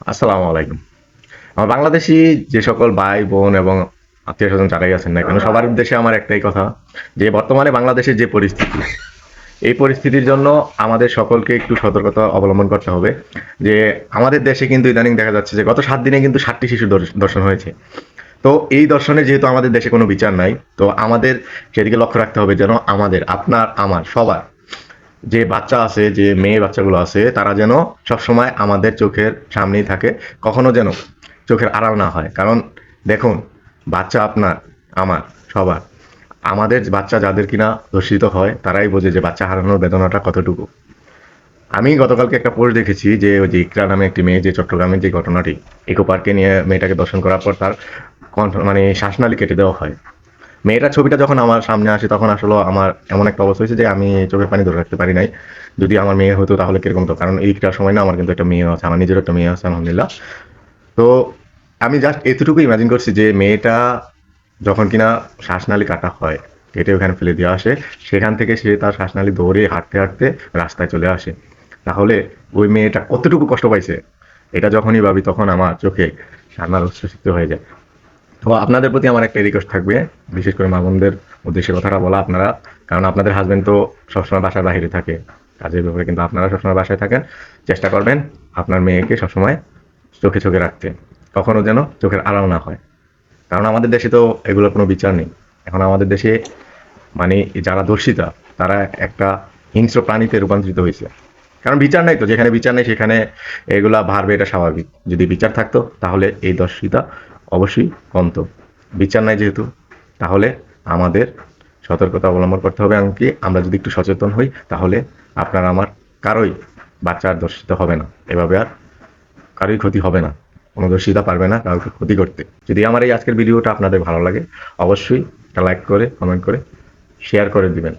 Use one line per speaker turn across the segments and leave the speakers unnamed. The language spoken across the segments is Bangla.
আসসালামু আলাইকুম। আমার বাংলাদেশী যে সকল ভাই বোন এবং আত্মীয় স্বজন যারাই আছেন না কেন সবার উদ্দেশ্যে আমার একটাই কথা, যে বর্তমানে বাংলাদেশের যে পরিস্থিতি, এই পরিস্থিতির জন্য আমাদের সকলকে একটু সতর্কতা অবলম্বন করতে হবে। যে আমাদের দেশে কিন্তু ইদানিং দেখা যাচ্ছে যে গত 7 দিনে কিন্তু 60টি শিশু দর্শন হয়েছে। তো এই দর্শনে যেহেতু আমাদের দেশে কোনো বিচার নাই, তো আমাদের সেদিকে লক্ষ্য রাখতে হবে যেন আমাদের, আপনার, আমার, সবার যে বাচ্চা আছে, যে মেয়ে বাচ্চাগুলো আছে, তারা যেন সবসময় আমাদের চোখের সামনেই থাকে, কখনো যেন চোখের আড়াল না হয়। কারণ দেখুন, বাচ্চা আপনার, আমার, সবার, আমাদের বাচ্চা যাদের কিনা ধর্ষিত হয় তারাই বোঝে যে বাচ্চা হারানোর বেদনাটা কতটুকু। আমি গতকালকে একটা পোস্ট দেখেছি যে ওই যে ইকরা নামে একটি মেয়ে, যে চট্টগ্রামের যে ঘটনাটি, ইকো পার্কে নিয়ে মেয়েটাকে দর্শন করার পর তার মানে শ্বাসনালী কেটে দেওয়া হয়। মেয়েটার ছবিটা যখন আমার সামনে আসে তখন আসলে আমার এমন একটা অবস্থা হয়েছে যে আমি চোখের পানি ধরে রাখতে পারি নাই। যদি আমার মেয়ে হতো তাহলে কিরকম হতো, কারণ এইটার সময় না আমার কিন্তু একটা মেয়ে আছে, আমার নিজের একটা মেয়ে আছে আলহামদুলিল্লাহ। তো আমি জাস্ট এতটুকু ইমাজিন করছি যে মেয়েটা যখন কিনা শ্বাসনালী কাটা হয়, কেটে ওখানে ফেলে দেওয়া আসে, সেখান থেকে সে তার শ্বাসনালী দৌড়ে হাঁটতে হাঁটতে রাস্তায় চলে আসে, তাহলে ওই মেয়েটা কতটুকু কষ্ট পাইছে, এটা যখনই ভাবি তখন আমার চোখে কান্নার উচ্ছ্বসিত হয়ে যায়। তো আপনাদের প্রতি আমার একটা রিকোয়েস্ট থাকবে, বিশেষ করে মা বোনদের উদ্দেশ্যে কথাটা বলা আপনারা, কারণ আপনাদের হাজবেন্ড তো সবসময় বাসার বাইরে থাকে কাজের ব্যাপারে, কিন্তু আপনারা সবসময় বাসায় থাকেন, চেষ্টা করবেন আপনার মেয়েকে সবসময় চোখে চোখে রাখতে, কখনো যেন চোখের আড়াল না হয়। কারণ আমাদের দেশে তো এগুলোর কোনো বিচার নেই। এখন আমাদের দেশে মানে যারা দর্শিতা তারা একটা হিংস্র প্রাণীতে রূপান্তরিত হয়েছে। কারণ বিচার নাই তো, যেখানে বিচার নেই সেখানে এগুলা বাড়বে, এটা স্বাভাবিক। যদি বিচার থাকতো তাহলে এই দর্শিতা অবশ্যই কমতো। বিচার নাই যেহেতু, তাহলে আমাদের সতর্কতা অবলম্বন করতে হবে। এমনকি আমরা যদি একটু সচেতন হই তাহলে আপনার আমার কারোই বাচ্চা আর দর্শিত হবে না, এভাবে আর কারোই ক্ষতি হবে না, কোনো দর্শিতা পারবে না কাউকে ক্ষতি করতে। যদি আমার এই আজকের ভিডিওটা আপনাদের ভালো লাগে, অবশ্যই একটা লাইক করে, কমেন্ট করে, শেয়ার করে দিবেন।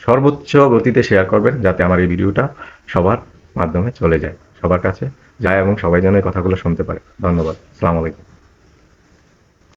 সর্বোচ্চ গতিতে শেয়ার করবেন যাতে আমার এই ভিডিওটা সবার মাধ্যমে চলে যায়, সবার কাছে যায় এবং সবাই যেন এই কথাগুলো শুনতে পারে। ধন্যবাদ। আসসালামু আলাইকুম।